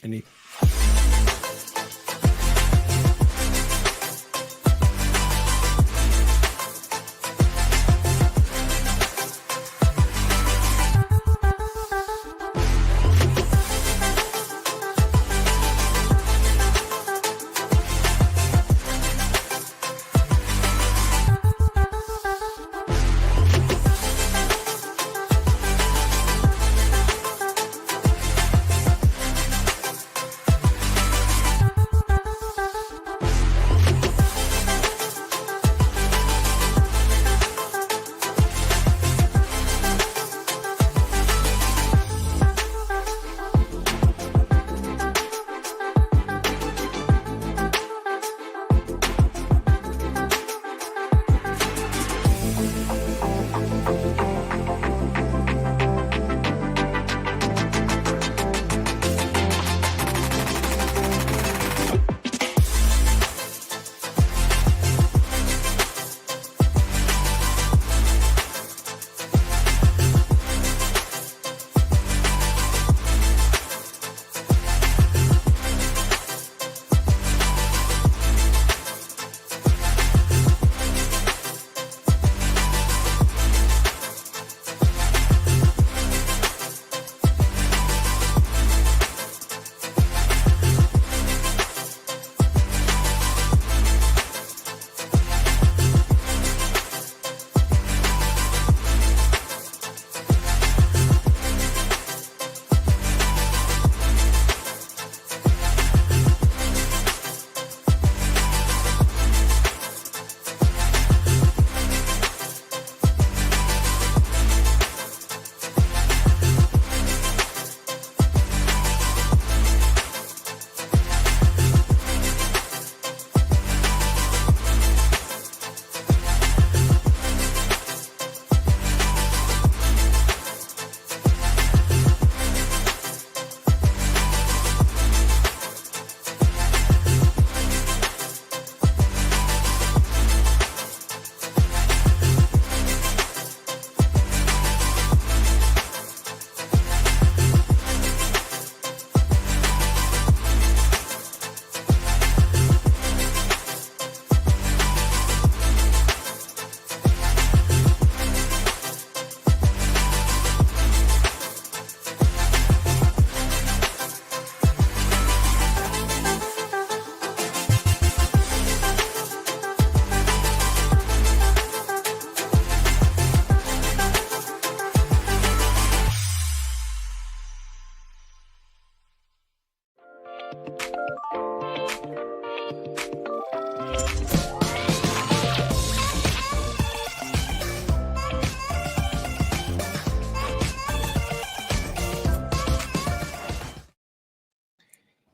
opportunity.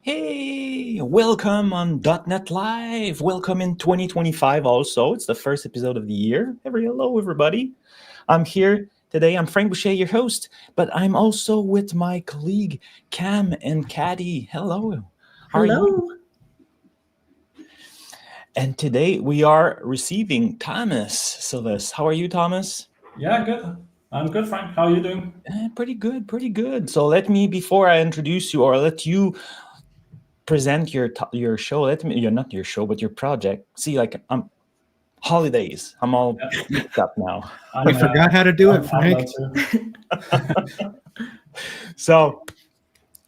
Hey, welcome on dotnet Live. Welcome in 2025 also. It's the first episode of the year. Hello, everybody. I'm here today. I'm Frank Boucher, your host, but I'm also with my colleague, Cam and Caddy. Hello. How are you? Hello. And today we are receiving Thomas Sylvest. How are you, Thomas? Yeah, good. I'm good, Frank. How are you doing? Pretty good. So let me, before I introduce you or let you present your show, not your show, but your project. See, like holidays. I'm all mixed up now. We forgot how to do it, Frank. So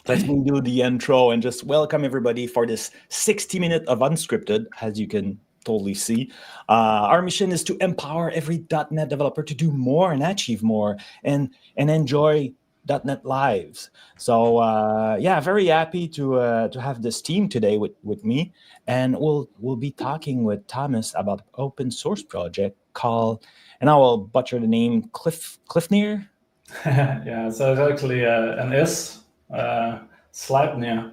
let me do the intro and just welcome everybody for this 60 minutes of unscripted, as you can totally see. Our mission is to empower every .NET developer to do more and achieve more and enjoy .NET lives. So very happy to have this team today with me, and we'll be talking with Thomas about open source project called, and I will butcher the name, Clifnir. Yeah, so it's actually an S, Sleipnir,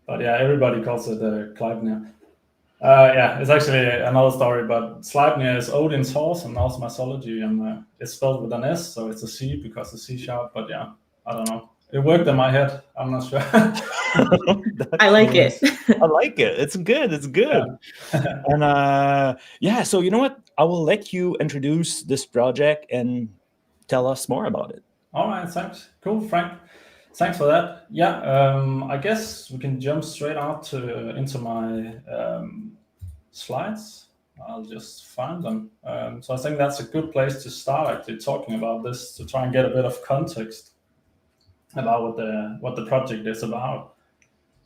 but yeah, everybody calls it Kleipnir. Yeah, it's actually another story, but Sleipnir is Odin's horse in Norse mythology, and it's spelled with an S, so it's a C because it's C#, but yeah, I don't know. It worked in my head. I'm not sure. I like it. I like it. It's good. Yeah. And so you know what? I will let you introduce this project and tell us more about it. All right, thanks. Cool, Frank. Thanks for that. Yeah, I guess we can jump straight out into my slides. I'll just find them. So I think that's a good place to start actually talking about this, to try and get a bit of context about what the project is about.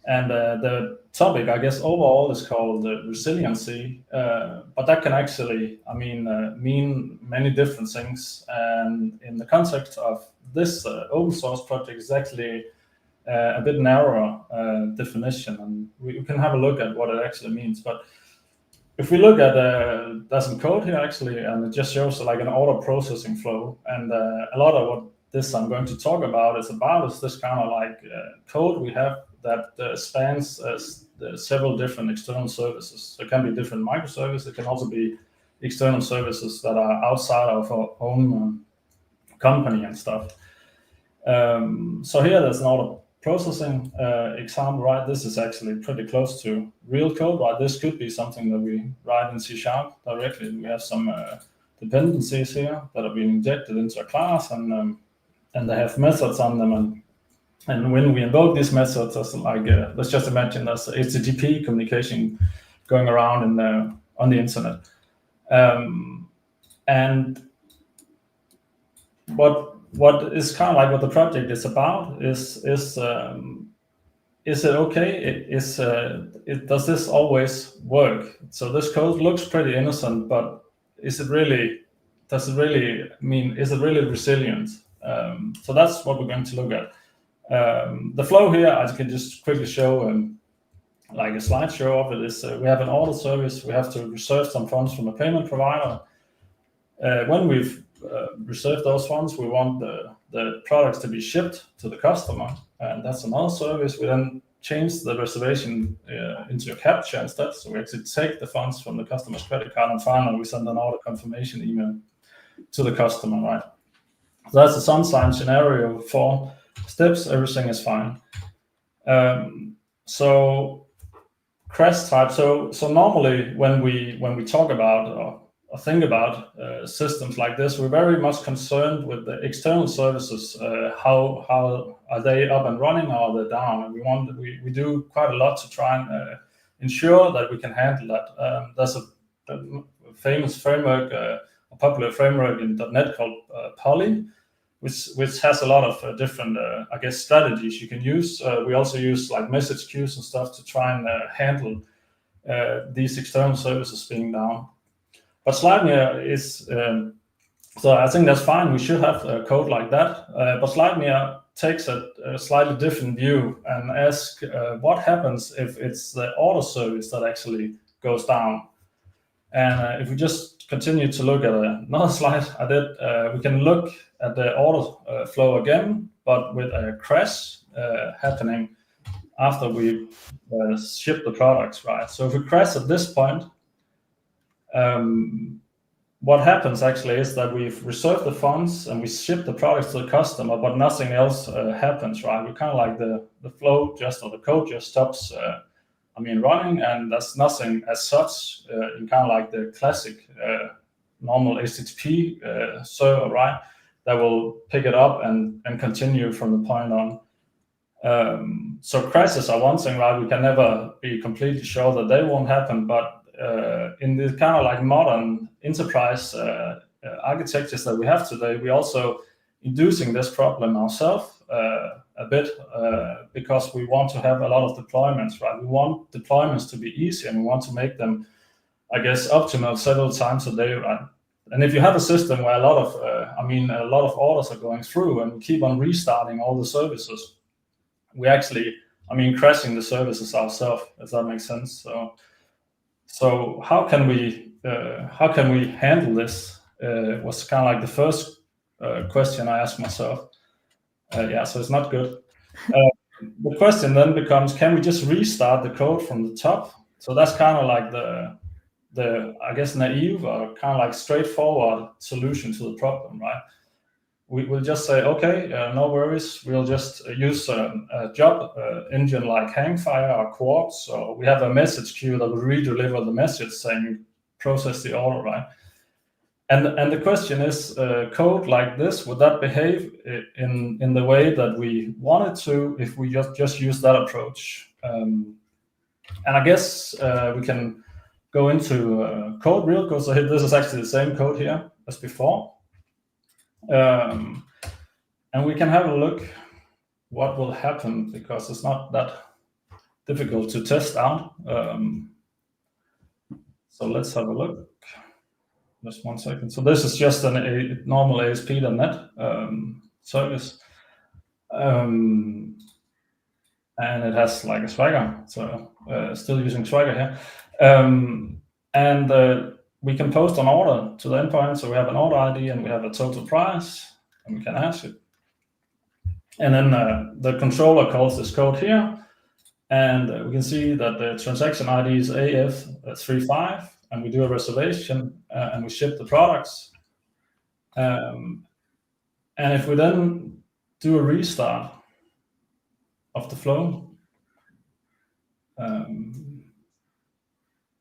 And the topic, I guess, overall is called resiliency, but that can actually, mean many different things. And in the context of this open source project, is actually a bit narrower definition, and we can have a look at what it actually means. But if we look at there's some code here actually, and it just shows like an order processing flow, and a lot of what this I'm going to talk about is this kind of like code we have that spans several different external services. It can be different microservices. It can also be external services that are outside of our own company and stuff. So here there's an order processing example, right? This is actually pretty close to real code, right? This could be something that we write in C# directly. We have some dependencies here that are being injected into a class, and they have methods on them, and when we invoke these methods, as like let's just imagine there's HTTP communication going around on the internet, and what is kind of like what the project is about is it okay? Does this always work? So this code looks pretty innocent, but is it really resilient? So that's what we're going to look at. The flow here, I can just quickly show like a slideshow of it, is we have an order service. We have to reserve some funds from a payment provider. When we've reserved those funds, we want the products to be shipped to the customer, and that's another service. We then change the reservation into a captcha instead. So we actually take the funds from the customer's credit card, and finally we send an order confirmation email to the customer, right? So that's the sunshine scenario. 4 steps, everything is fine. So crash type. So normally when we talk about or think about systems like this, we're very much concerned with the external services. How are they up and running, or are they down? And we do quite a lot to try and ensure that we can handle that. There's a famous framework, a popular framework in .NET called Poly, which has a lot of different, I guess, strategies you can use. We also use like message queues and stuff to try and handle these external services being down. But Sleipnir is, so I think that's fine. We should have a code like that. But Sleipnir takes a slightly different view and asks what happens if it's the order service that actually goes down. And if we just continue to look at another slide I did, we can look at the order flow again, but with a crash happening after we ship the products, right? So if we crash at this point, what happens actually is that we've reserved the funds and we ship the products to the customer, but nothing else happens, right? We kind of like the flow or the code just stops running, and there's nothing as such in kind of like the classic normal HTTP server, right? That will pick it up and continue from the point on. So crashes are one thing, right? We can never be completely sure that they won't happen, but in the kind of like modern enterprise architectures that we have today, we also inducing this problem ourselves a bit because we want to have a lot of deployments, right? We want deployments to be easy, and we want to make them, I guess, optimal several times a day, right? And if you have a system where a lot of orders are going through, and we keep on restarting all the services, we actually, crashing the services ourselves, if that makes sense. So how can we handle this? Was kind of like the first question I asked myself. So it's not good. The question then becomes, can we just restart the code from the top? So that's kind of like the I guess naive or kind of like straightforward solution to the problem, right? We will just say, okay, no worries. We'll just use a job engine like Hangfire or Quartz. So we have a message queue that will redeliver the message saying process the order, right? And the question is, code like this, would that behave in the way that we want it to if we just use that approach? And I guess we can go into code real quick. So this is actually the same code here as before. And we can have a look what will happen, because it's not that difficult to test out. So let's have a look. Just 1 second. So this is just a normal ASP.NET service. And it has like a Swagger, so still using Swagger here. And we can post an order to the endpoint. So we have an order ID and we have a total price, and we can ask it. And then the controller calls this code here. And we can see that the transaction ID is AF35, and we do a reservation and we ship the products. And if we then do a restart of the flow,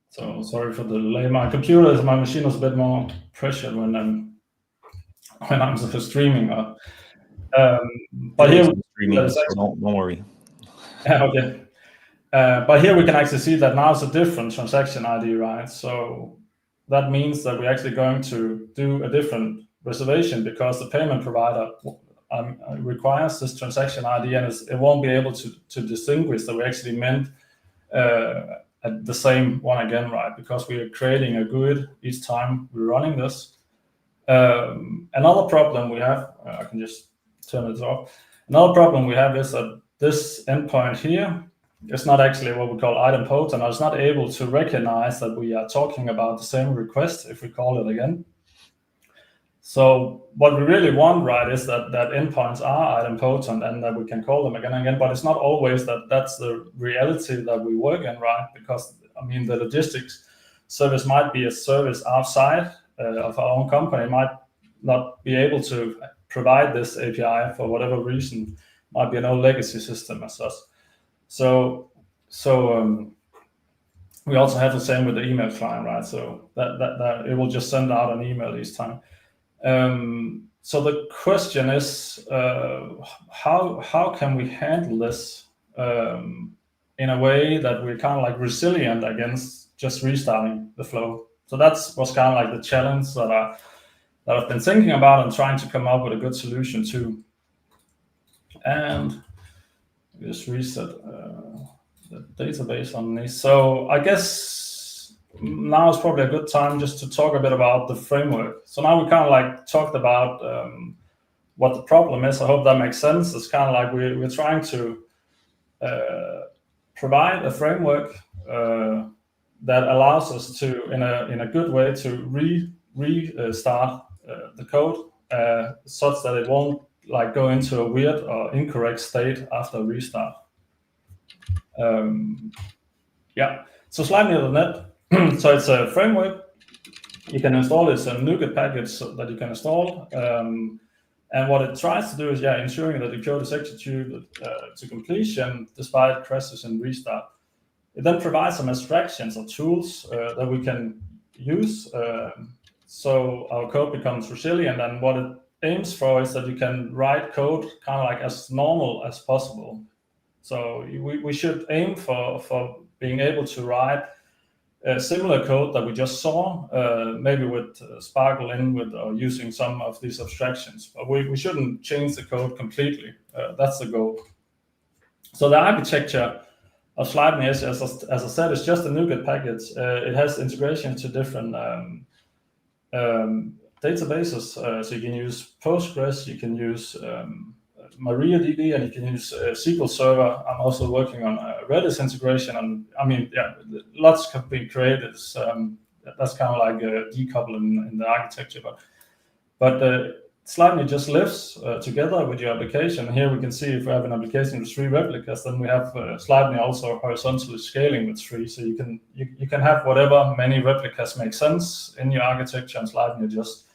so sorry for the delay. My machine is a bit more pressured when I'm sort of streaming. But here, streaming, so don't worry. Okay. But here we can actually see that now it's a different transaction ID, right? So that means that we're actually going to do a different reservation, because the payment provider requires this transaction ID, and it won't be able to distinguish that we actually meant the same one again, right? Because we are creating a GUID each time we're running this. Another problem we have, I can just turn it off. Another problem we have is that this endpoint here is not actually what we call idempotent, and it's not able to recognize that we are talking about the same request if we call it again. So what we really want, right, is that endpoints are idempotent and that we can call them again and again, but it's not always that's the reality that we work in, right? Because, I mean, the logistics service might be a service outside of our own company, might not be able to provide this API for whatever reason, might be an old legacy system as such. So we also have the same with the email client, right? So that it will just send out an email each time. So the question is, how can we handle this in a way that we're kind of like resilient against just restarting the flow? So was kind of like the challenge that I've been thinking about and trying to come up with a good solution to. And just reset the database on this. So I guess now is probably a good time just to talk a bit about the framework. So now we kind of like talked about what the problem is. I hope that makes sense. It's kind of like we're trying to provide a framework that allows us to, in a good way, to restart the code such that it won't like go into a weird or incorrect state after a restart. So SlideNet.net. So it's a framework. You can install it. It's a NuGet package that you can install. And what it tries to do is, ensuring that the code is executed to completion despite crashes and restart. It then provides some abstractions or tools that we can use so our code becomes resilient. And what it aims for is that you can write code kind of like as normal as possible. So we should aim for being able to write a similar code that we just saw, maybe with Sparkle in with or using some of these abstractions. But we shouldn't change the code completely. That's the goal. So the architecture of SlideNet, as I said, is just a NuGet package. It has integration to different databases. So you can use Postgres, you can use MariaDB, and you can use SQL Server. I'm also working on Redis integration, and I mean, lots can be created. That's kind of like a decoupling in the architecture, but SlideNet just lives together with your application. Here we can see if we have an application with 3 replicas, then we have SlideNet also horizontally scaling with 3. So you can have whatever many replicas make sense in your architecture, and SlideNet just,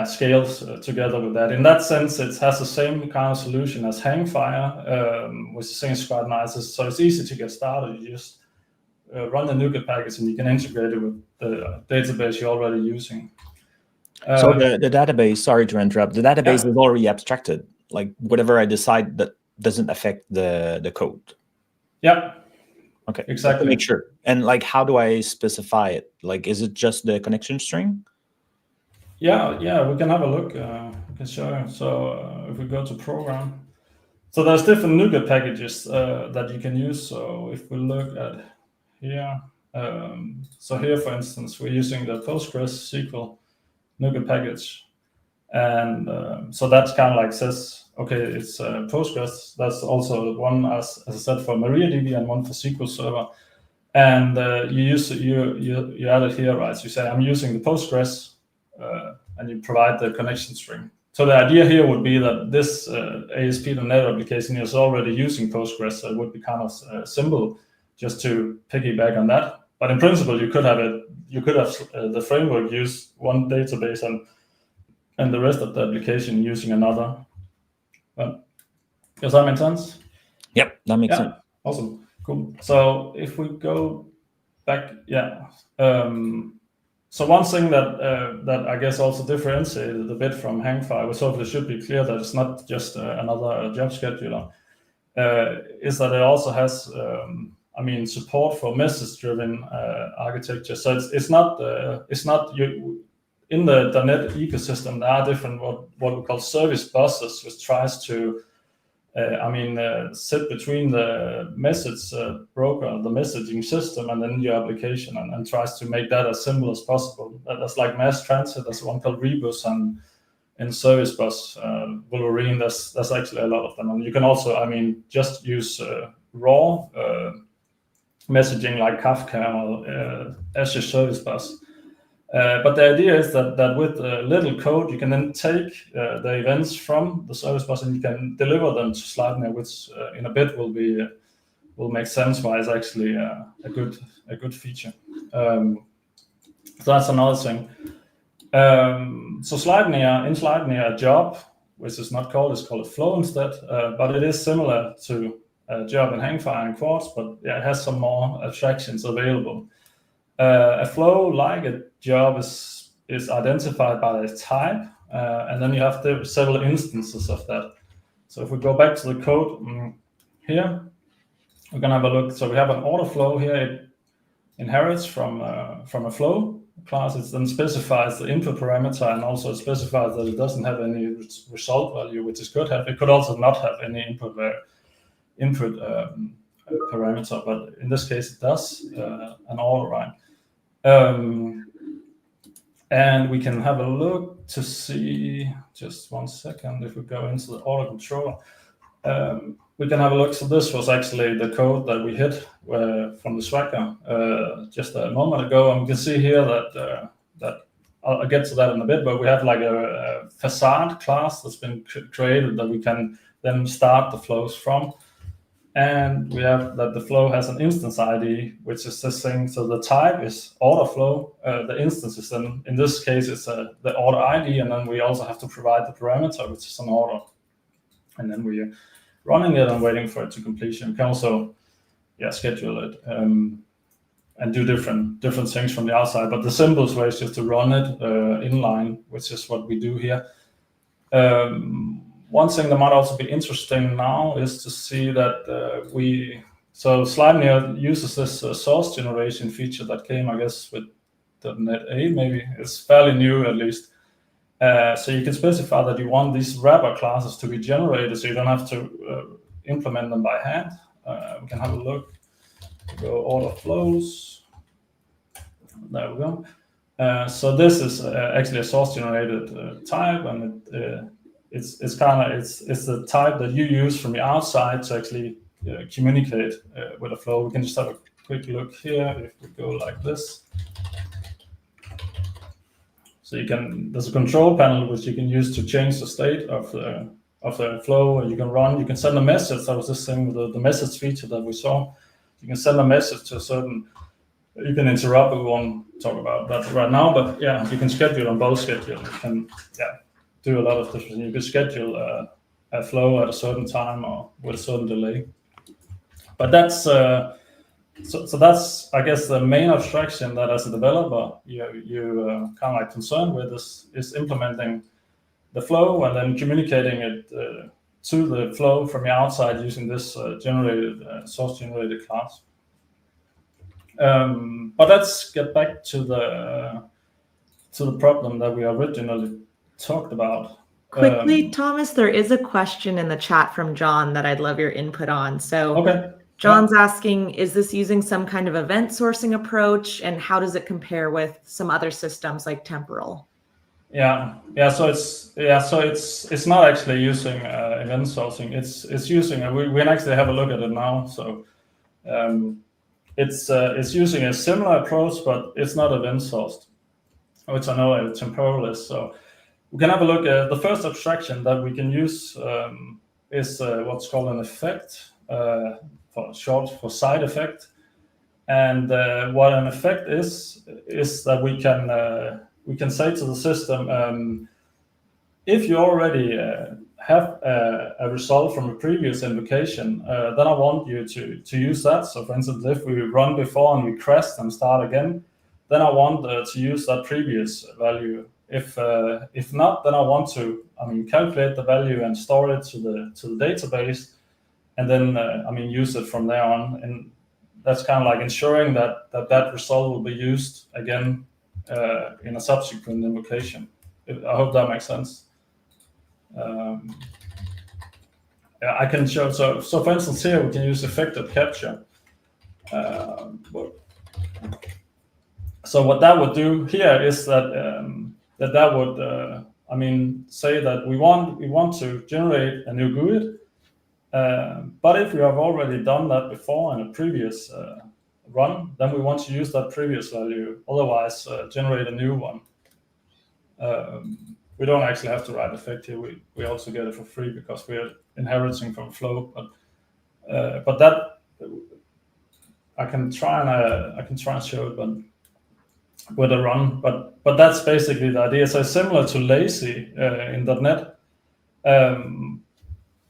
scales together with that. In that sense, it has the same kind of solution as Hangfire, which I think is quite nice. So it's easy to get started. You just run the NuGet package, and you can integrate it with the database you're already using. So the database, sorry to interrupt, the database Yeah. is already abstracted. Like whatever I decide, that doesn't affect the code. Yeah. Okay. Exactly. To make sure. And like, how do I specify it? Like, is it just the connection string? Yeah, we can have a look. I can show you. So if we go to program, so there's different NuGet packages that you can use. So if we look at here, so here, for instance, we're using the Postgres SQL NuGet package. And so that's kind of like says, okay, it's Postgres. That's also one, as I said, for MariaDB and one for SQL Server. And you add it here, right? So you say, I'm using the Postgres, and you provide the connection string. So the idea here would be that this ASP.NET application is already using Postgres, so it would be kind of simple just to piggyback on that. But in principle, you could have the framework use one database and the rest of the application using another. Does that make sense? Yep, that makes sense. Awesome, cool. So if we go back, so one thing that I guess also differentiated a bit from Hangfire, which hopefully should be clear that it's not just another job scheduler, is that it also has, support for message-driven architecture. So it's not you. In the .NET ecosystem, there are different what we call service buses, which tries to sit between the message broker, the messaging system, and then your application, and tries to make that as simple as possible. That's like mass transit. There's one called Rebus, and in service bus, Wolverine. That's actually a lot of them. And you can also, just use raw messaging like Kafka or Azure Service Bus. But the idea is that with little code, you can then take the events from the service bus and you can deliver them to Sleipnir, which in a bit will make sense why it's actually a good feature. So that's another thing. So in Sleipnir, a job, which is not called, is called a flow instead, but it is similar to a job in Hangfire and Quartz, but it has some more abstractions available. A flow, like a job, is identified by its type, and then you have several instances of that. So if we go back to the code here, we're gonna have a look. So we have an order flow here. It inherits from a flow class. It then specifies the input parameter, and also it specifies that it doesn't have any result value, which is good. It could also not have any input parameter, but in this case it does, an order, right? And we can have a look to see, just 1 second, if we go into the order controller, we can have a look. So this was actually the code that we hit from the Swagger just a moment ago, and we can see here that I'll get to that in a bit, but we have like a facade class that's been created that we can then start the flows from. And we have that the flow has an instance ID, which is this thing. So the type is order flow. The instance is then, in this case, it's the order ID. And then we also have to provide the parameter, which is an order. And then we're running it and waiting for it to completion. We can also schedule it and do different things from the outside. But the simplest way is just to run it inline, which is what we do here. One thing that might also be interesting now is to see that Sleipnir uses this source generation feature that came, I guess, with .NET 8, maybe. It's fairly new, at least. So you can specify that you want these wrapper classes to be generated, so you don't have to implement them by hand. We can have a look. Go order flows. There we go. So this is actually a source generated type, and it's the type that you use from the outside to actually communicate with a flow. We can just have a quick look here. If we go like this, so there's a control panel which you can use to change the state of the flow. You can send a message. That was this thing with the message feature that we saw. You can send a message to a certain. You can interrupt. We won't talk about that right now, but you can schedule on both schedules. You can do a lot of different. You can schedule a flow at a certain time or with a certain delay. But that's So that's, I guess, the main abstraction that as a developer you kind of like concerned with is implementing the flow and then communicating it to the flow from the outside using this source generated class. But let's get back to the problem that we originally talked about. Quickly, Thomas, there is a question in the chat from John that I'd love your input on. So Okay. John's asking, is this using some kind of event sourcing approach, and how does it compare with some other systems like temporal? So it's not actually using event sourcing. It's using we can actually have a look at it now. So it's using a similar approach, but it's not event sourced, which I know temporal is. So we can have a look at the first abstraction that we can use is what's called an effect, short for side effect. And what an effect is that we can say to the system, if you already have a result from a previous invocation, then I want you to use that. So for instance, if we run before and we crest and start again, then I want to use that previous value. If not, then I want to calculate the value and store it to the database, and then use it from there on. And that's kind of like ensuring that result will be used again in a subsequent invocation. I hope that makes sense. I can show. So for instance, here we can use effective capture. So what that would do here is that that would say that we want to generate a new GUID. But if we have already done that before in a previous run, then we want to use that previous value. Otherwise, generate a new one. We don't actually have to write effect here. We also get it for free because we're inheriting from flow. But that I can try and show it, but with a run. But that's basically the idea. So it's similar to lazy in .NET.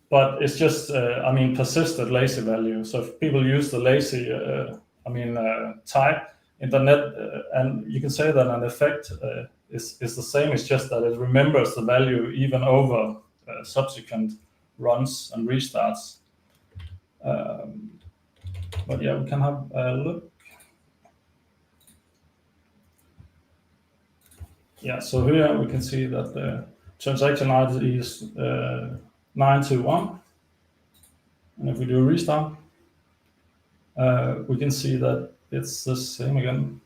But it's just, persisted lazy value. So if people use the lazy, type in .NET, and you can say that an effect is the same. It's just that it remembers the value even over subsequent runs and restarts. But yeah, we can have a look. Yeah, so here we can see that the transaction ID is 921, and if we do a restart, we can see that it's the same again.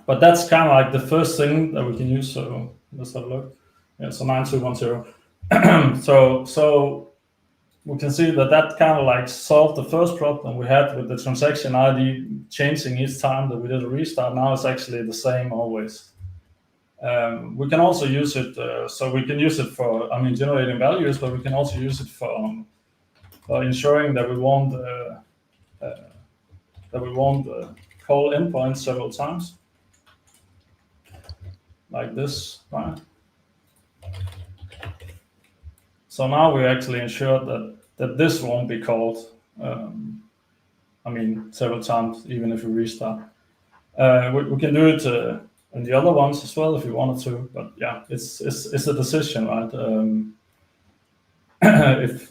But that's kind of like the first thing that we can use. So let's have a look. Yeah, so 9210. so we can see that kind of like solved the first problem we had with the transaction ID changing each time that we did a restart. Now it's actually the same always. We can also use it, so we can use it for generating values, but we can also use it for ensuring that we won't call endpoints several times, like this, right? So now we actually ensure that this won't be called, several times, even if we restart. We can do it and the other ones as well if you wanted to, but yeah, it's a decision, right? If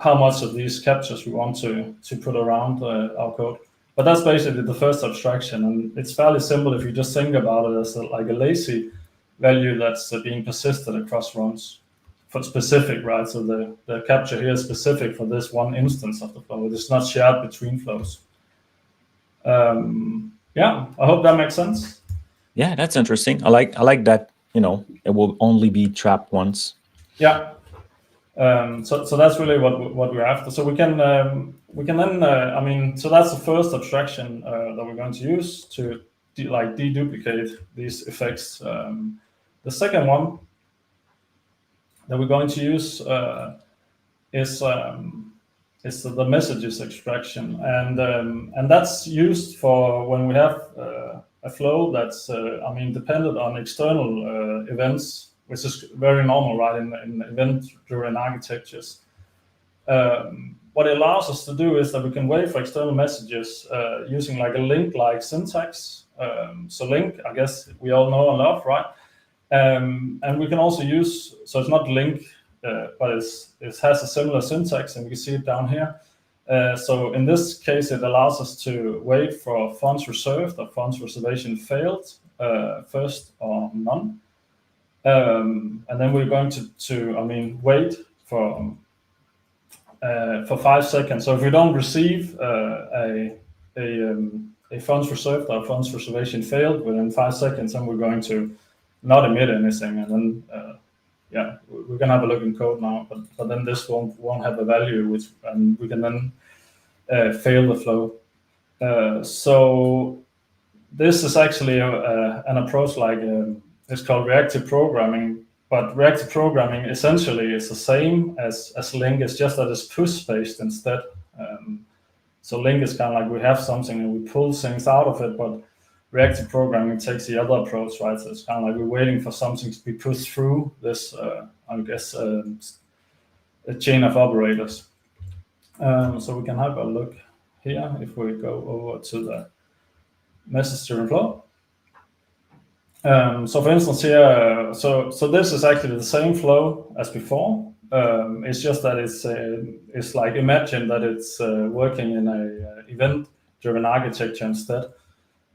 how much of these captures we want to put around our code. But that's basically the first abstraction, and it's fairly simple if you just think about it as like a lazy value that's being persisted across runs for specific, right? So the capture here is specific for this one instance of the flow. It's not shared between flows. Yeah, I hope that makes sense. Yeah, that's interesting. I like that. It will only be trapped once. Yeah. So that's really what we're after. So we can then so that's the first abstraction that we're going to use to deduplicate these effects. The second one that we're going to use is the messages extraction, and that's used for when we have a flow that's dependent on external events, which is very normal, right, in event-driven architectures. what it allows us to do is that we can wait for external messages using like a link-like syntax. So link, I guess we all know and love, right? And we can also use, so it's not link, but it has a similar syntax, and we can see it down here. So in this case, it allows us to wait for funds reserved or funds reservation failed, first or none. And then we're going to wait for 5 seconds. So if we don't receive a funds reserved or funds reservation failed within 5 seconds, then we're going to not emit anything. And then we're gonna have a look in code now, but then this won't have a value, and we can then fail the flow. So this is actually an approach like it's called reactive programming. But reactive programming essentially is the same as link. It's just that it's push-based instead. So link is kind of like we have something and we pull things out of it, but reactive programming takes the other approach, right? So it's kind of like we're waiting for something to be pushed through this, a chain of operators. So we can have a look here if we go over to the message driven flow. So for instance here, so this is actually the same flow as before. It's just that it's like imagine that it's working in a event-driven architecture instead.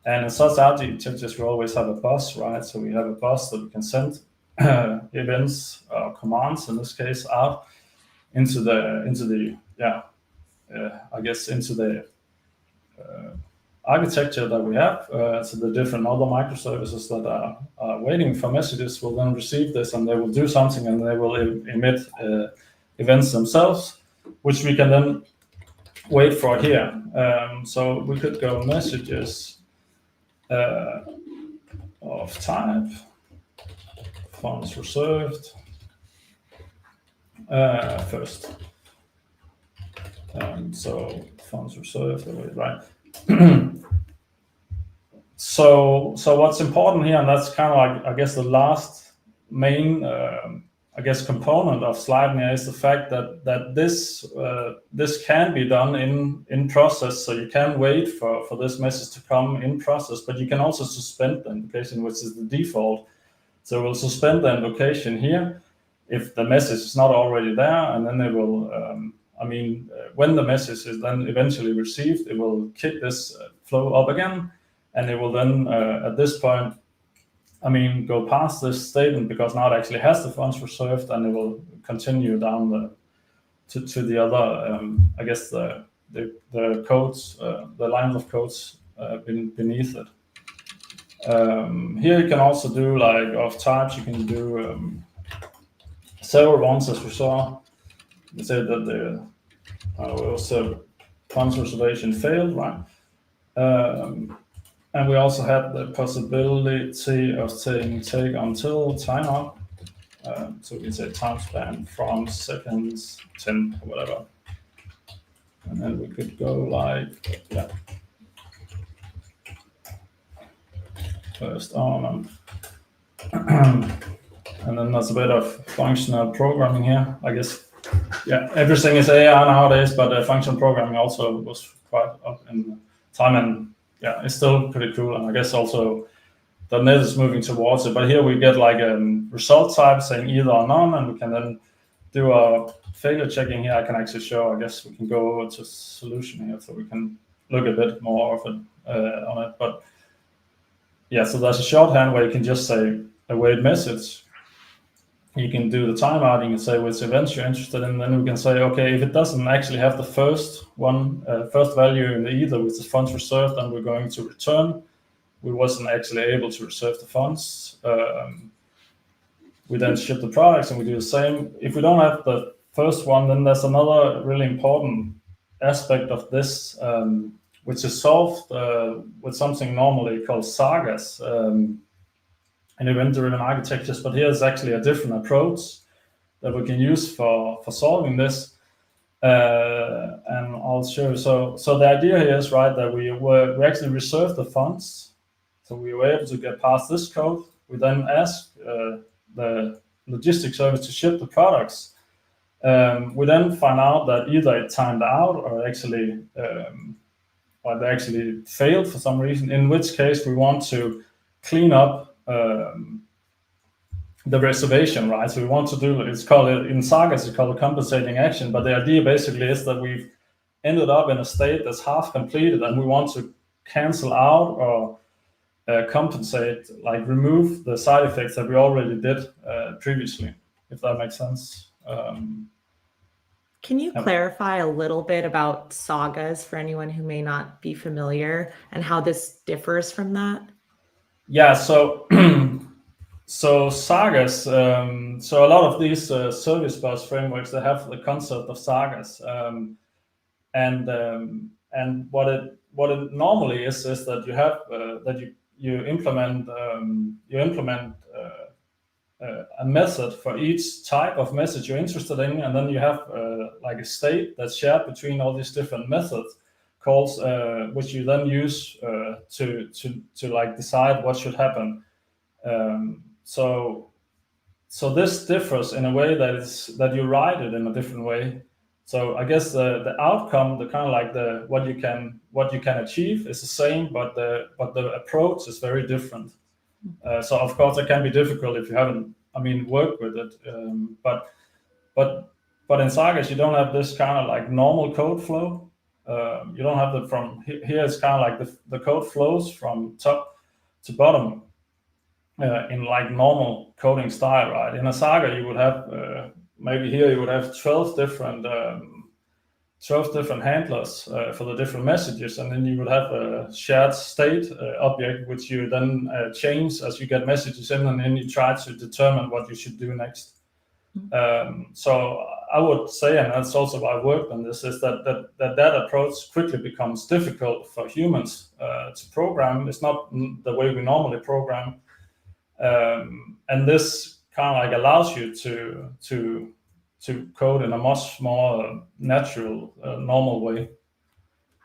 And in such architectures, we always have a bus, right? So we have a bus that we can send events or commands, in this case, out into the architecture that we have. So the different other microservices that are waiting for messages will then receive this, and they will do something, and they will emit events themselves, which we can then wait for here. So we could go messages of type funds reserved first. So funds reserved, right? So what's important here, and that's kind of like, I guess, the last main component of Sleipnir is the fact that this can be done in process. So you can wait for this message to come in process, but you can also suspend the invocation, which is the default. So we'll suspend the invocation here if the message is not already there, and then it will when the message is then eventually received, it will kick this flow up again, and it will then at this point go past this statement, because now it actually has the funds reserved, and it will continue down to the other the codes, the lines of codes beneath it. Here you can also do like of types. You can do several ones, as we saw. We said that the also funds reservation failed, right? And we also had the possibility of saying take until timeout. So we can say time span from seconds 10 or whatever. And then we could go like, first on. And then there's a bit of functional programming here, I guess. Yeah, everything is AI nowadays, but functional programming also was quite up in time, and it's still pretty cool. And I guess also .NET is moving towards it. But here we get like a result type saying either or none, and we can then do a failure checking here. I can actually show, I guess we can go over to solution here, so we can look a bit more often on it. But yeah, so there's a shorthand where you can just say await message. You can do the timeout, you can say which events you're interested in, then we can say, okay, if it doesn't actually have the first value in the either, which is funds reserved, then we're going to return. We wasn't actually able to reserve the funds. We then ship the products, and we do the same. If we don't have the first one, then there's another really important aspect of this, which is solved with something normally called sagas. And event-driven architectures, but here's actually a different approach that we can use for solving this, and I'll show you. So the idea here is, right, that we actually reserve the funds, so we were able to get past this code. We then ask the logistics service to ship the products, We then find out that either it timed out or they actually failed for some reason, in which case we want to clean up the reservation, right? So we want to do, in Sagas, it's called a compensating action, but the idea basically is that we've ended up in a state that's half completed and we want to cancel out or compensate, like remove the side effects that we already did previously, if that makes sense. Can you clarify a little bit about sagas for anyone who may not be familiar and how this differs from that? Yeah, so so sagas, so a lot of these service bus frameworks, they have the concept of sagas, and what it normally is that you have you implement a method for each type of message you're interested in, and then you have like a state that's shared between all these different methods, calls, which you then use to like decide what should happen. So this differs in a way that you write it in a different way. So I guess the outcome, the kind of like what you can achieve is the same, but the approach is very different. So of course it can be difficult if you haven't, worked with it. But in Sagas you don't have this kind of like normal code flow. You don't have the from here. It's kind of like the code flows from top to bottom in like normal coding style, right? In a Saga you would have maybe here you would have 12 different handlers for the different messages, and then you would have a shared state object which you then change as you get messages in, and then you try to determine what you should do next. So I would say, and that's also why I worked on this, is that approach quickly becomes difficult for humans to program. It's not the way we normally program, and this kind of like allows you to code in a much more natural, normal way.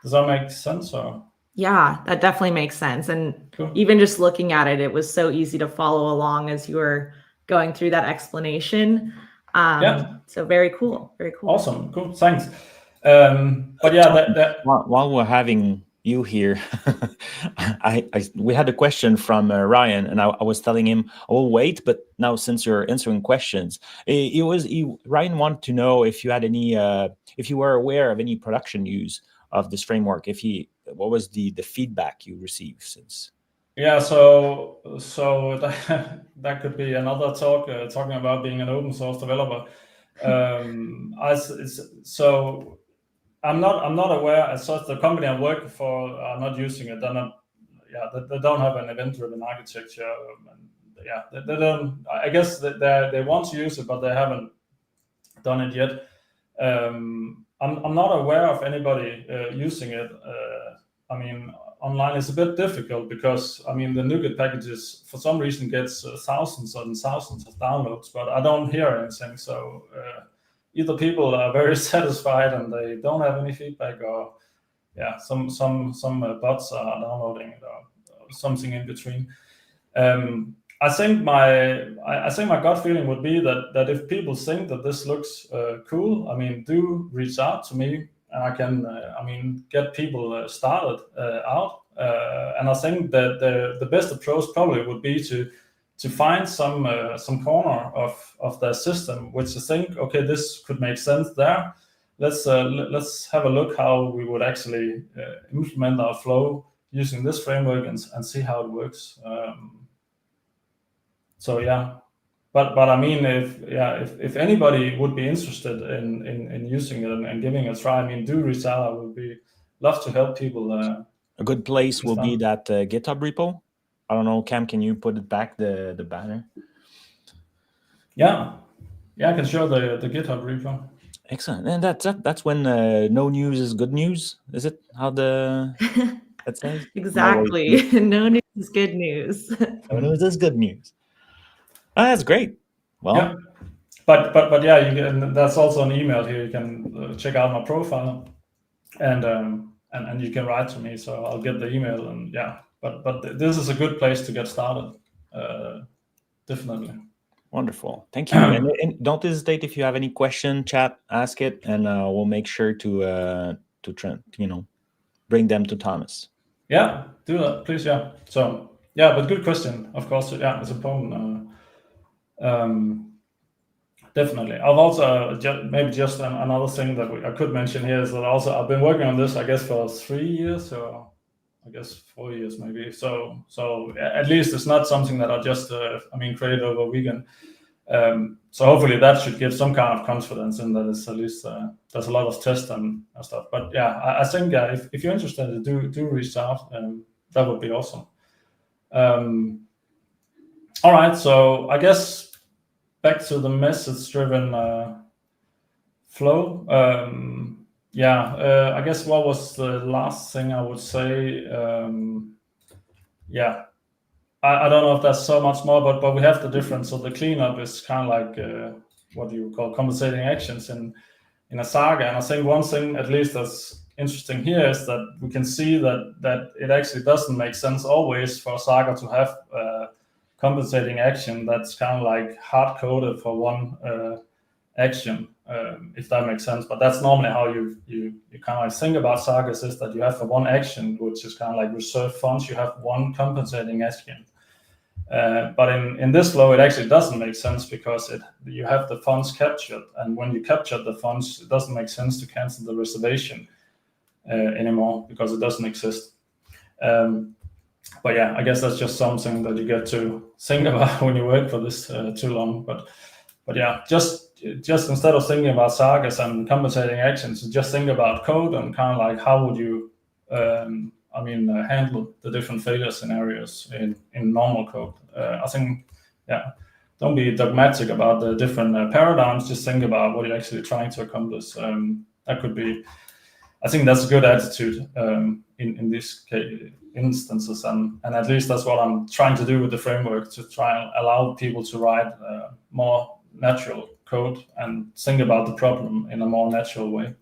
Does that make sense? Or? Yeah, that definitely makes sense. And Cool. Even just looking at it, it was so easy to follow along as you were going through that explanation. Yeah. So very cool. Very cool. Awesome. Cool. Thanks. But yeah, while we're having you here, we had a question from Ryan, and I was telling him, "Oh, wait!" But now, since you're answering questions, Ryan wanted to know if you had any, if you were aware of any production use of this framework. What was the feedback you received since? Yeah, so that could be another talk talking about being an open source developer. So I'm not aware as such. The company I'm working for are not using it. They don't have an event-driven architecture. They don't. I guess they want to use it, but they haven't done it yet. I'm not aware of anybody using it. Online is a bit difficult because the NuGet packages for some reason gets thousands and thousands of downloads, but I don't hear anything. So either people are very satisfied and they don't have any feedback, or some bots are downloading it, or something in between. I think my gut feeling would be that if people think that this looks cool, do reach out to me. And I can, get people started out. And I think that the best approach probably would be to find some corner of the system which you think, okay, this could make sense there. Let's have a look how we would actually implement our flow using this framework and see how it works. But if anybody would be interested in using it and giving it a try, do reach out. I would love to help people. A good place will be that GitHub repo. I don't know, Cam, can you put it back, the banner? Yeah, I can show the GitHub repo. Excellent. And that's when no news is good news. Is it how that says? Exactly. No news is good news. No news is good news. Oh, that's great. Well, yeah. But yeah, you can, that's also an email here. You can check out my profile, and you can write to me. So I'll get the email, and yeah. But this is a good place to get started. Definitely. Wonderful. Thank you. And don't hesitate if you have any question, chat, ask it, and we'll make sure to bring them to Thomas. Yeah, do that, please. Yeah. So yeah, but good question. Of course, yeah, it's important. Definitely. I've also just another thing that I could mention here is that also I've been working on this, I guess, for 3 years, or I guess 4 years maybe. So at least it's not something that I just created over a weekend. So hopefully that should give some kind of confidence in that it's at least there's a lot of tests and stuff. But yeah, I think if you're interested, do reach out. That would be awesome. All right, so I guess back to the message-driven flow. I guess what was the last thing I would say? I don't know if that's so much more, but we have the difference. So the cleanup is kind of like what you call compensating actions in a saga. And I think one thing, at least that's interesting here, is that we can see that it actually doesn't make sense always for a saga to have compensating action that's kind of like hard coded for one action, if that makes sense. But that's normally how you kind of like think about sagas, is that you have for one action, which is kind of like reserve funds, you have one compensating action. But in this flow, it actually doesn't make sense because you have the funds captured, and when you capture the funds, it doesn't make sense to cancel the reservation anymore because it doesn't exist. But yeah, I guess that's just something that you get to think about when you work for this too long. But yeah, just instead of thinking about sagas and compensating actions, just think about code and kind of like how would you handle the different failure scenarios in normal code. I think, yeah, don't be dogmatic about the different paradigms. Just think about what you're actually trying to accomplish. That could be, I think that's a good attitude in these instances, and at least that's what I'm trying to do with the framework, to try and allow people to write more natural code and think about the problem in a more natural way.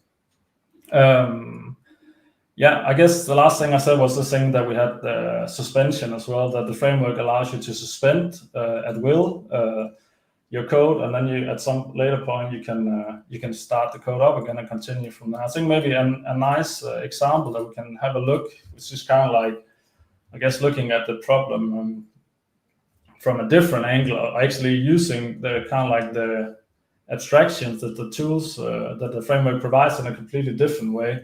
I guess the last thing I said was the thing that we had the suspension as well, that the framework allows you to suspend at will your code, and then you at some later point you can start the code up again and continue from there. I think maybe a nice example that we can have a look, which is kind of like, I guess, looking at the problem from a different angle, actually using the kind of like the abstractions that the tools that the framework provides in a completely different way,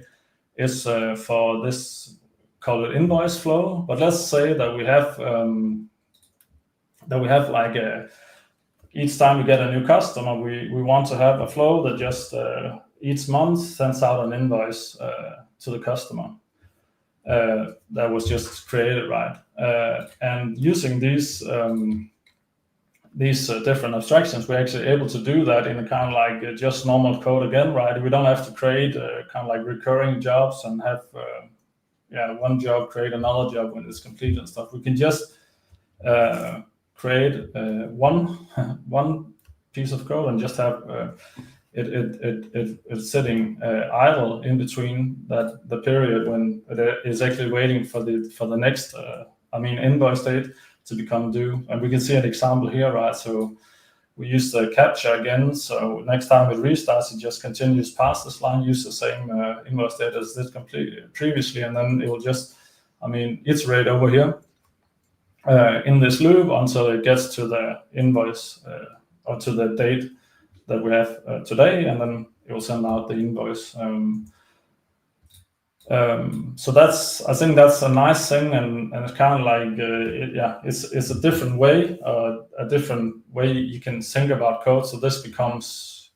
is for this, call it invoice flow. But let's say that we have like each time we get a new customer, we want to have a flow that just each month sends out an invoice to the customer that was just created, right? And using these different abstractions, we're actually able to do that in a kind of like just normal code again, right? We don't have to create kind of like recurring jobs and have one job create another job when it's complete and stuff. We can just create one piece of code and just have it sitting idle in between the period when it is actually waiting for the next invoice date to become due. And we can see an example here, right? So we use the capture again. So next time it restarts, it just continues past this line, use the same invoice date as this previously, and then it will just iterate over here in this loop until it gets to the invoice or to the date that we have today, and then it will send out the invoice. So I think that's a nice thing, and it's kind of like it's a different way, you can think about code. So this becomes,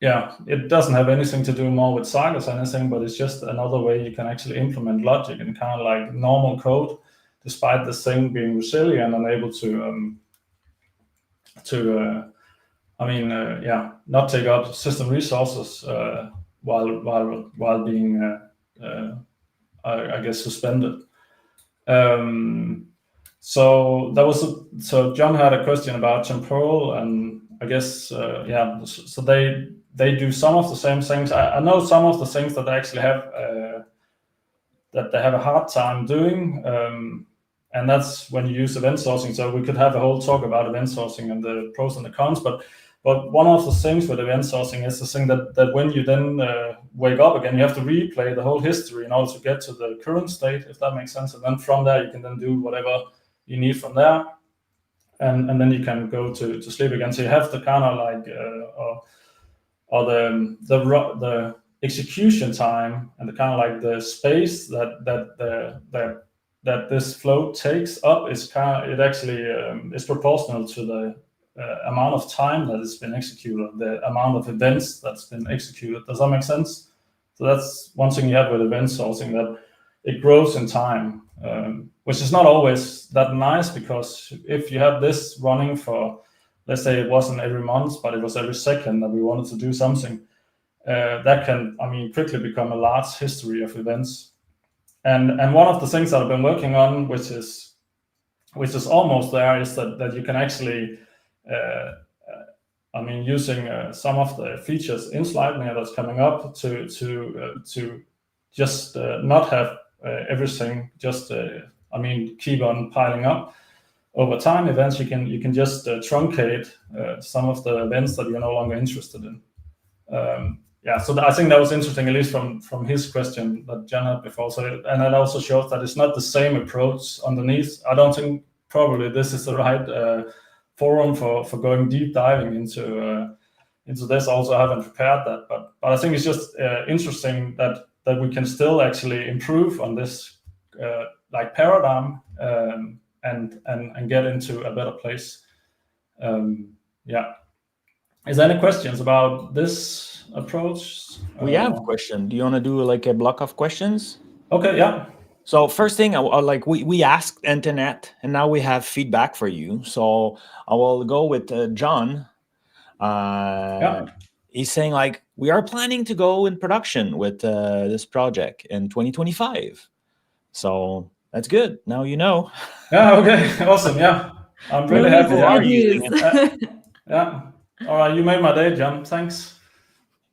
it doesn't have anything to do more with sagas or anything, but it's just another way you can actually implement logic in kind of like normal code, despite this thing being resilient and able to not take up system resources while being I guess suspended. So John had a question about temporal, and I guess so they do some of the same things. I know some of the things that they actually have that they have a hard time doing. And that's when you use event sourcing. So we could have a whole talk about event sourcing and the pros and the cons. But one of the things with event sourcing is the thing that when you then wake up again, you have to replay the whole history in order to get to the current state, if that makes sense. And then from there, you can then do whatever you need from there. And then you can go to sleep again. So you have the kind of like, or the execution time and the kind of like the space that this flow takes up is it actually is proportional to the amount of time that has been executed, the amount of events that's been executed. Does that make sense? So that's one thing you have with event sourcing, that it grows in time, which is not always that nice, because if you have this running for, let's say it wasn't every month, but it was every second that we wanted to do something, that can, quickly become a large history of events. And one of the things that I've been working on, which is almost there, is that you can actually, using some of the features in Sleipnir that's coming up to just not have everything just keep on piling up over time. Events you can just truncate some of the events that you're no longer interested in. So I think that was interesting, at least from his question that Jan had before. So, and it also shows that it's not the same approach underneath. I don't think probably this is the right forum for going deep diving into this. Also, I haven't prepared that, but I think it's just interesting that we can still actually improve on this paradigm and get into a better place. Is there any questions about this approach? We have a question. Do you want to do like a block of questions? Okay, yeah. So first thing, we asked internet, and now we have feedback for you. So I will go with John. He's saying like, we are planning to go in production with this project in 2025. So that's good. Now you know. Yeah. Okay. Awesome. Yeah. I'm really happy. How are you using it? Yeah. All right. You made my day, John. Thanks.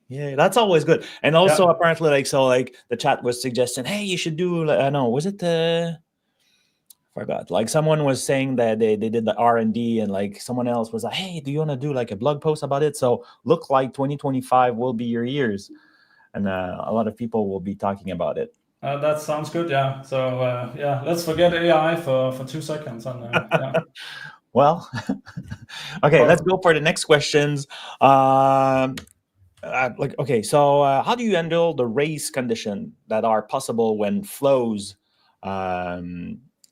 Yeah, that's always good. And also apparently the chat was suggesting, hey, you should do, was it forgot, like someone was saying that they did the R&D, and like someone else was like, hey, do you want to do like a blog post about it? So look like 2025 will be your years, and a lot of people will be talking about it. That sounds good. Yeah. So let's forget AI for 2 seconds. And Well, okay, let's go for the next questions. So how do you handle the race condition that are possible when flows,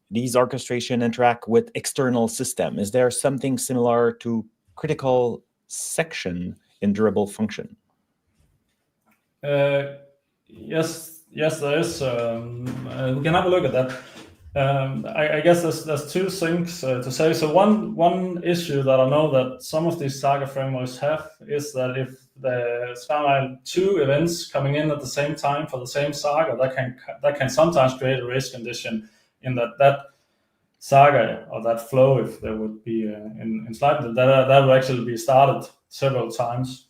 these orchestration interact with external system? Is there something similar to critical section in durable function? Yes, there is. We can have a look at that. I guess there's two things to say. So one issue that I know that some of these Saga frameworks have is that if there's kind of like two events coming in at the same time for the same Saga, that can sometimes create a race condition in that Saga or that flow, if there would be in Sleipnir, that would actually be started several times.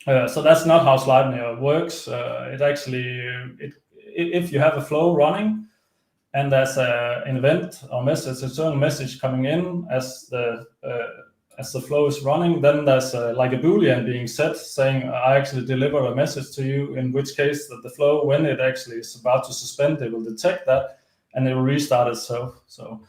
So that's not how Sleipnir works. It actually, if you have a flow running, and there's an event or message, external message coming in as the flow is running, then there's like a Boolean being set saying, I actually deliver a message to you, in which case that the flow, when it actually is about to suspend, it will detect that and it will restart itself. So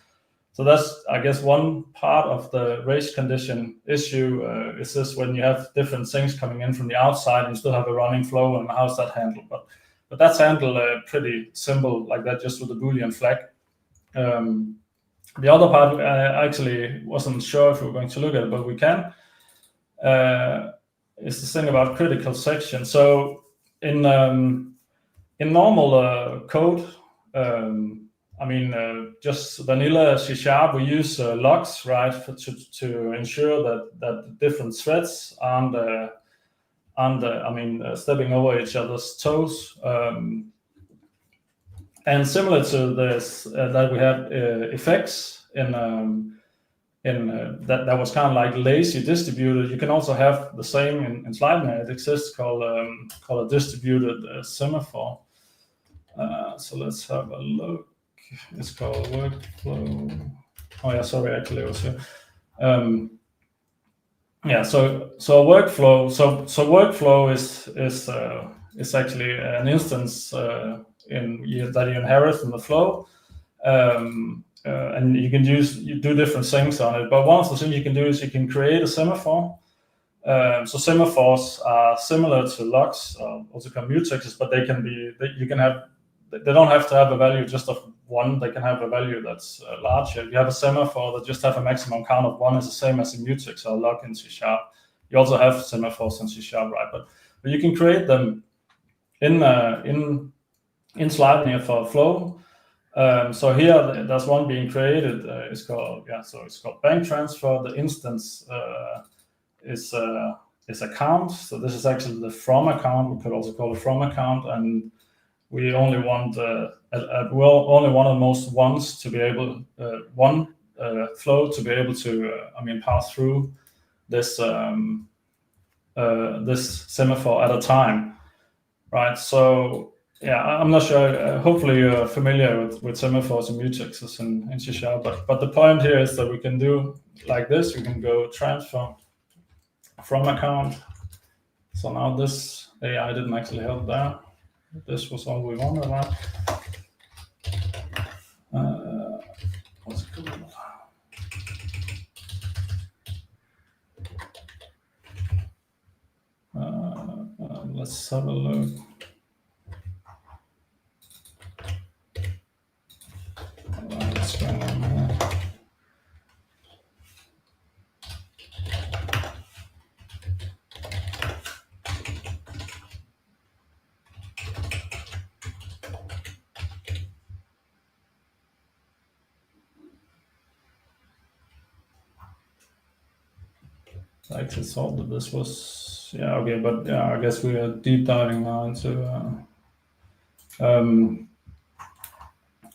that's, I guess, one part of the race condition issue is this: when you have different things coming in from the outside and you still have a running flow, and how's that handled? But that's handled pretty simple like that, just with the Boolean flag. The other part, I actually wasn't sure if we were going to look at it, but we can, is the thing about critical section. So in normal code, just vanilla C#, we use logs, right, to ensure that different threads aren't stepping over each other's toes. And similar to this, that we have effects in that was kind of like lazy distributed. You can also have the same in Sleipnir. It exists called a distributed semaphore. So let's have a look. it's called workflow. Oh yeah, sorry, actually it was here. Yeah, so workflow. So workflow is actually an instance that you inherit from the flow, and you do different things on it. But one of the things you can do is you can create a semaphore. So semaphores are similar to logs, also called mutexes, but they don't have to have a value just of 1. They can have a value that's larger. If you have a semaphore that just have a maximum count of 1, is the same as a mutex or log in C#. You also have semaphores in C#, right? But you can create them in Sleipnir for flow. So here there's one being created. It's called bank transfer. The instance is account. So this is actually the from account. We could also call it from account, and we only want only one of the most ones to be able flow to be able to pass through this this semaphore at a time, right? So yeah, I'm not sure. Hopefully you're familiar with semaphores and mutexes in C#. But the point here is that we can do like this. We can go transfer from account. So now this AI didn't actually help there. This was all we wanted, right? What's it called? Let's have a look. What's going on here? I actually thought that this was okay, but yeah, I guess we are deep diving now into. I'm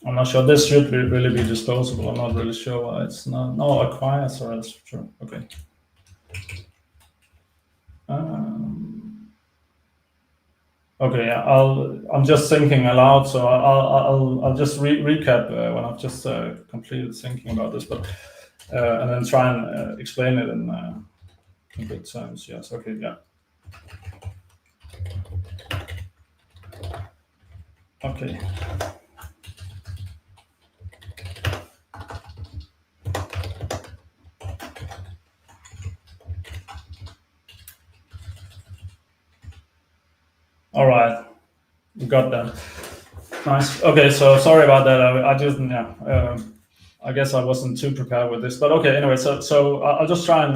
not sure. This should really be disposable. I'm not really sure why it's not. No, acquired. So that's true. Okay. Okay. Yeah. I'm just thinking aloud, so I'll just recap when I've just completed thinking about this, but and then try and explain it in good terms. Yes. Okay. Yeah. Okay. All right, we got that. Nice. Okay, so sorry about that. I didn't. Yeah. I guess I wasn't too prepared with this, but okay. Anyway, so I'll just try and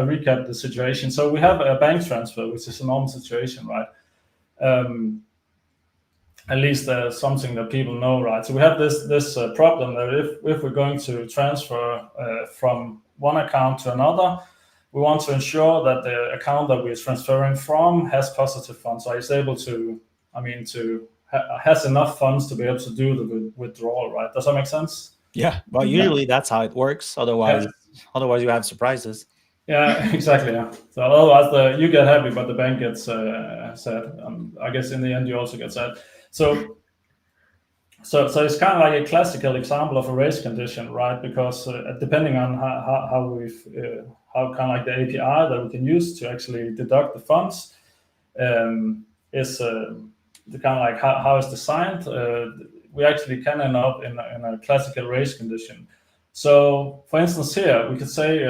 recap the situation. So we have a bank transfer, which is a normal situation, right? At least something that people know, right? So we have this problem that if we're going to transfer from one account to another, we want to ensure that the account that we're transferring from has positive funds, so it's able to, has enough funds to be able to do the withdrawal, right? Does that make sense? Yeah, well, usually that's how it works. Otherwise you have surprises. Yeah, exactly. Yeah. So otherwise, you get happy, but the bank gets sad. I guess in the end, you also get sad. So it's kind of like a classical example of a race condition, right? Because depending on how kind of like the API that we can use to actually deduct the funds is the kind of like how it's designed. We actually can end up in a classical race condition. So, for instance, here we could say,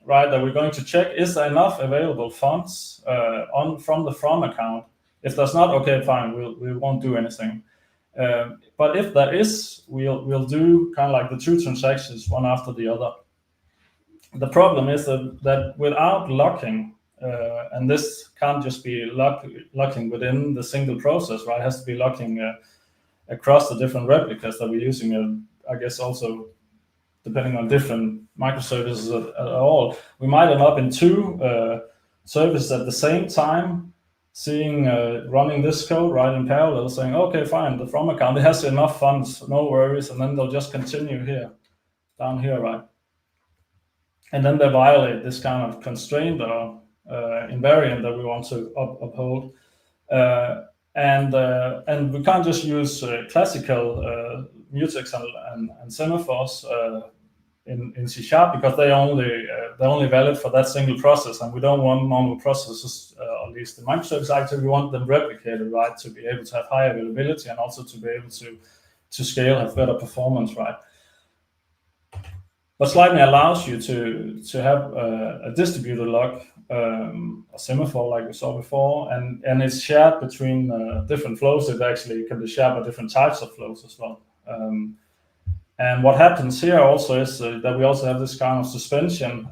right, that we're going to check is there enough available funds from the from account. If there's not, okay, fine, we won't do anything. But if there is, we'll do kind of like the 2 transactions one after the other. The problem is that without locking, and this can't just be locking within the single process, right? It has to be locking across the different replicas that we're using. I guess also depending on different microservices at all, we might end up in 2 services at the same time, seeing running this code right in parallel, saying, okay, fine, the from account, it has enough funds, no worries, and then they'll just continue here, down here, right? And then they violate this kind of constraint or invariant that we want to uphold. And we can't just use classical mutex and semaphores in C# because they're only valid for that single process, and we don't want normal processes, at least in microservice architecture, we want them replicated, right, to be able to have high availability and also to be able to scale, have better performance, right? But Sleipnir allows you to have a distributed log, a semaphore like we saw before, and it's shared between different flows. It actually can be shared by different types of flows as well. And what happens here also is that we also have this kind of suspension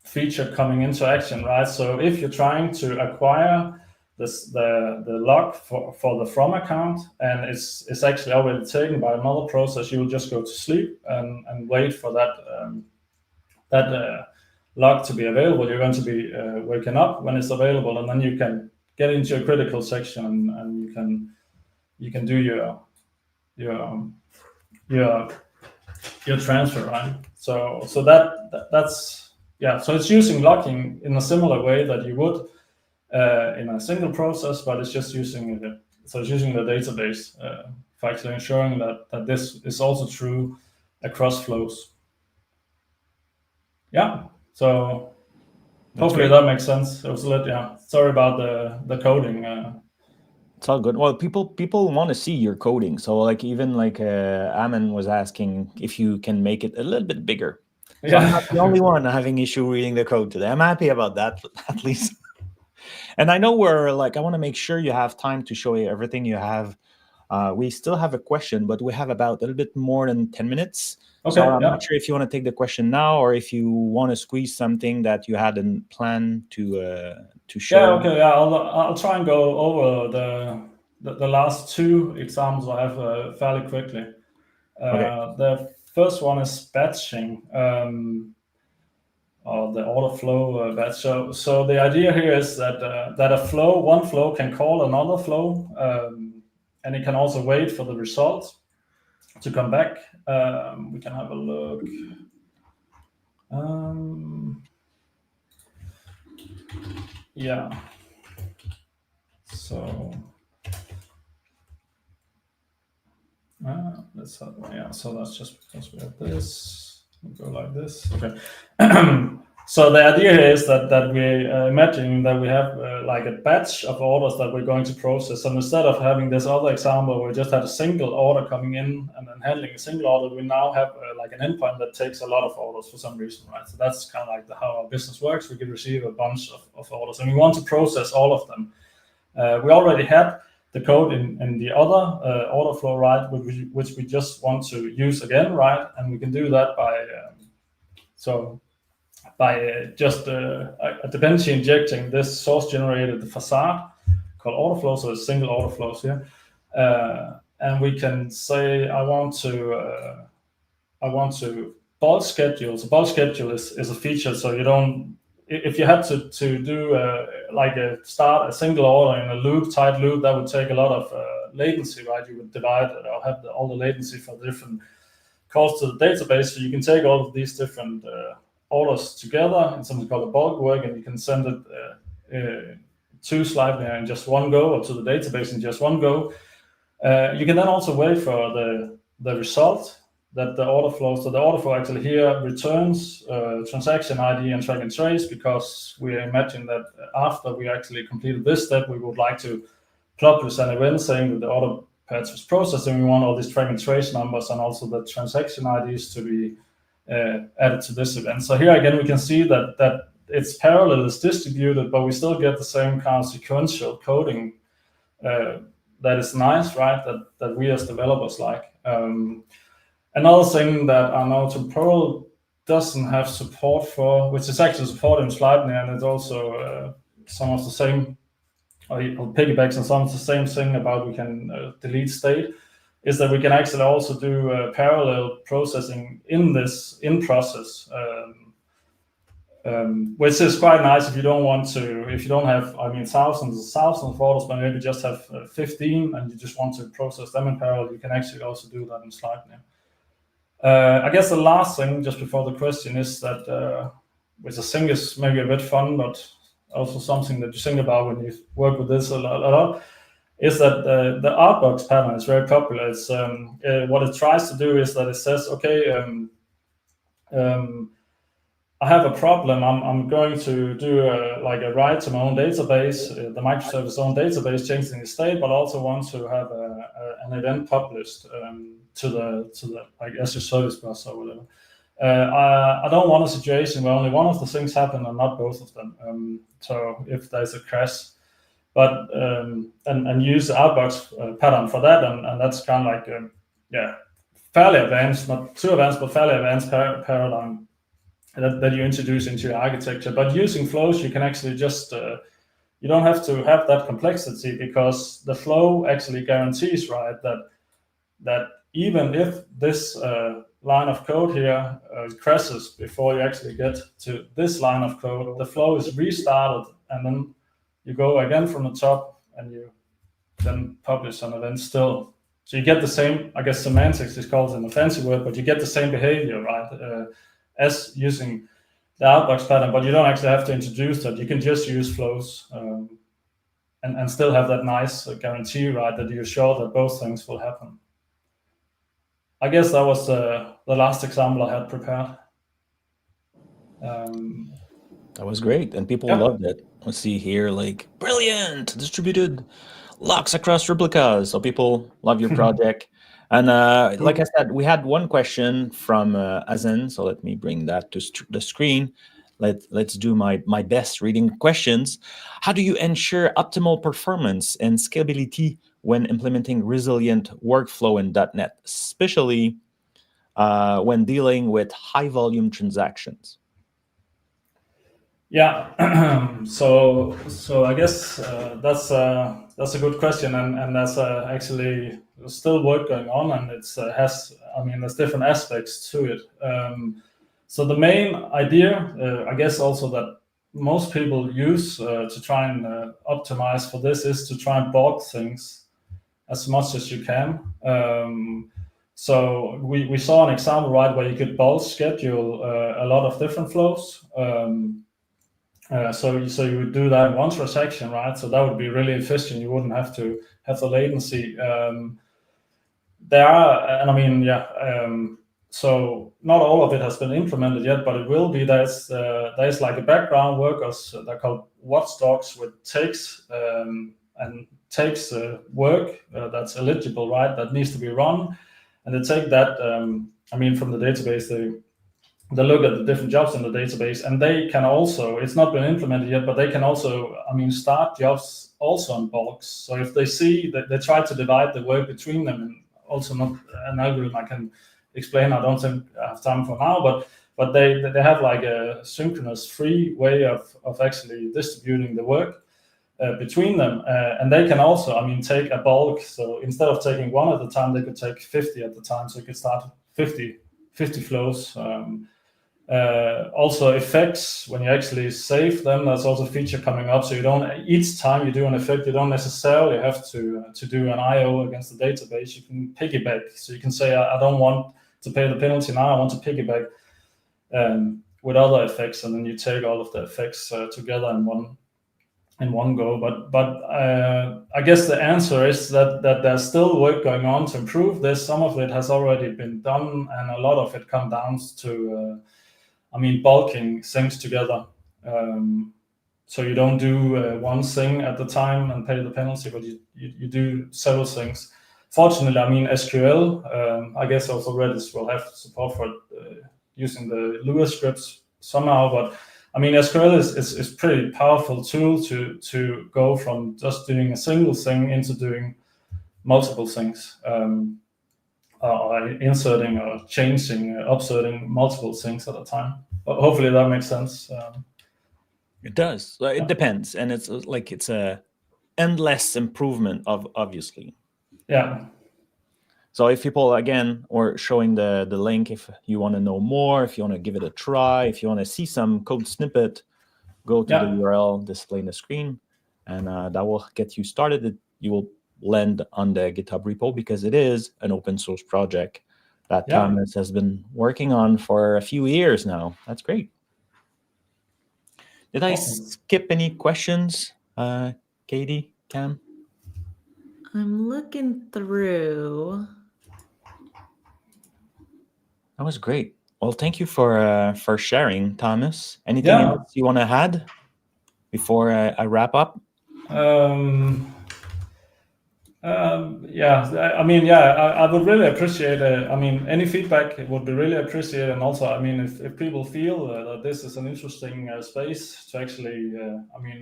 feature coming into action, right? So if you're trying to acquire the log for the from account, and it's actually already taken by another process, you will just go to sleep and wait for that log to be available. You're going to be waking up when it's available, and then you can get into a critical section and you can do your transfer, right? So that's yeah. So it's using logging in a similar way that you would in a single process, but it's just using the database for actually ensuring that this is also true across flows. Yeah. So hopefully that makes sense. It was a little, yeah. Sorry about the coding. It's all good. Well, people want to see your coding. So like even like Amen was asking if you can make it a little bit bigger. So yeah. I'm not the only one having issue reading the code today. I'm happy about that, at least. And I know we're like, I want to make sure you have time to show you everything you have. We still have a question, but we have about a little bit more than 10 minutes. Okay, so I'm not sure if you want to take the question now or if you want to squeeze something that you hadn't planned to show. Yeah, okay, yeah, I'll try and go over the last two examples I have fairly quickly. Okay. The first one is batching, or the order flow batch. So the idea here is that one flow can call another flow, and it can also wait for the result to come back. We can have a look. Yeah. So let's have, yeah. So that's just because we have this. We'll go like this. Okay. So the idea here is that we imagine that we have like a batch of orders that we're going to process, and instead of having this other example where we just had a single order coming in and then handling a single order, we now have like an endpoint that takes a lot of orders for some reason, right? So that's kind of like how our business works. We can receive a bunch of orders, and we want to process all of them. We already had the code in the other order flow, right, which we just want to use again, right? And we can do that by just a dependency injecting this source-generated facade called order flow, so it's single order flows here, and we can say I want to bulk schedule. So bulk schedule is a feature, so you don't. If you had to do start a single order in a tight loop, that would take a lot of latency, right? You would divide or have all the latency for the different calls to the database. So you can take all of these different orders together in something called a bulk work, and you can send it to Sleipnir in just one go, or to the database in just one go. You can then also wait for the result that the order flow. So the order flow actually here returns transaction ID and track and trace, because we imagine that after we actually completed this step, we would like to publish an event saying that the order patch was processed, and we want all these track and trace numbers and also the transaction IDs to be added to this event. So here again, we can see that it's parallel, it's distributed, but we still get the same kind of sequential coding that is nice, right? That we as developers like. Another thing that I know Perl doesn't have support for, which is actually supported in Sleipnir, and it's also some of the same, or piggybacks on some of the same thing about we can delete state, is that we can actually also do parallel processing in process, which is quite nice if you don't have, thousands of orders, but maybe just have 15 and you just want to process them in parallel. You can actually also do that in Sleipnir. I guess the last thing just before the question is that, which I think is maybe a bit fun, but also something that you think about when you work with this a lot, is that the Artbox pattern is very popular. It's what it tries to do is that it says, okay, I have a problem. I'm going to do a write to my own database, the microservice own database, changing the state, but also want to have an event published to the like as your service bus or whatever. I don't want a situation where only one of the things happen and not both of them. So if there's a crash, but and use the Artbox pattern for that, and that's kind of like fairly advanced, not too advanced, but fairly advanced paradigm that you introduce into your architecture. But using flows, you can actually just you don't have to have that complexity, because the flow actually guarantees, right, that even if this line of code here crashes before you actually get to this line of code, the flow is restarted, and then you go again from the top, and you then publish an event still. So you get the same, I guess semantics is called in a fancy word, but you get the same behavior, right, as using the Artbox pattern, but you don't actually have to introduce that. You can just use flows and still have that nice guarantee, right, that you're sure that both things will happen. I guess that was the last example I had prepared. That was great, and people loved it. Let's see here, like, brilliant, distributed locks across replicas. So people love your project. And like I said, we had one question from Azen, so let me bring that to the screen. Let's do my best reading questions. How do you ensure optimal performance and scalability when implementing resilient workflow in .NET, especially when dealing with high-volume transactions? Yeah, so I guess that's a good question, and there's actually still work going on, and it's there's different aspects to it. So the main idea, I guess, also that most people use to try and optimize for this is to try and bulk things as much as you can. So we saw an example, right, where you could bulk schedule a lot of different flows. So you would do that in one transaction, right? So that would be really efficient. You wouldn't have to have the latency. So not all of it has been implemented yet, but it will be. There's like a background workers they're called watchdogs, which takes work that's eligible, right? That needs to be run, and they take that. From the database, they look at the different jobs in the database, and they can also, it's not been implemented yet, but they can also, start jobs also in bulks. So if they see that they try to divide the work between them, and also not an algorithm I can explain, I don't think I have time for now, but they have like a synchronous free way of actually distributing the work between them, and they can also, take a bulk. So instead of taking one at a time, they could take 50 at the time. So you could start 50 flows. Also effects, when you actually save them, there's also a feature coming up. So you don't, each time you do an effect, you don't necessarily have to do an IO against the database. You can piggyback. So you can say, I don't want to pay the penalty now, I want to piggyback with other effects, and then you take all of the effects together in one go. But I guess the answer is that there's still work going on to improve this. Some of it has already been done, and a lot of it comes down to bulking things together. So you don't do one thing at the time and pay the penalty, but you do several things. Fortunately, SQL, I guess also Redis will have support for using the Lua scripts somehow, but SQL is pretty powerful tool to go from just doing a single thing into doing multiple things, or inserting or changing, upserting multiple things at a time. But hopefully that makes sense. It does. It depends, and it's a endless improvement obviously. Yeah. So if people, again, or showing the link, if you want to know more, if you want to give it a try, if you want to see some code snippet, go to the URL displayed on the screen, and that will get you started. You will land on the GitHub repo, because it is an open source project that Thomas has been working on for a few years now. That's great. Did I Awesome. skip any questions, Katie, Cam? I'm looking through. That was great. Well, thank you for sharing, Thomas. Anything Yeah. else you want to add before I wrap up? I would really appreciate. Any feedback would be really appreciated. And also, if people feel that this is an interesting space to actually,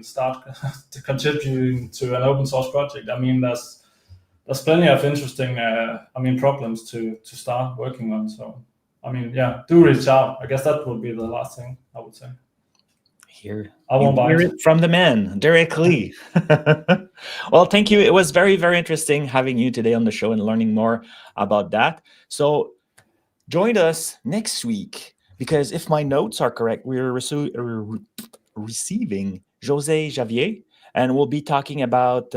start to contributing to an open source project. There's plenty of interesting, problems to start working on. So, do reach out. I guess that would be the last thing I would say. Here, I won't you hear bite. it from the man directly. Well, thank you. It was very, very interesting having you today on the show and learning more about that. So join us next week, because if my notes are correct, we're receiving Jose Javier, and we'll be talking about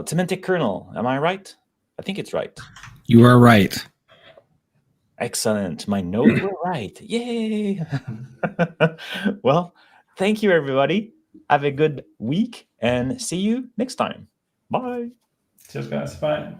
semantic kernel. Am I right? I think it's right. You are right. Excellent. My notes were right. Yay. Well, thank you, everybody. Have a good week and see you next time. Bye. Cheers, guys. Bye.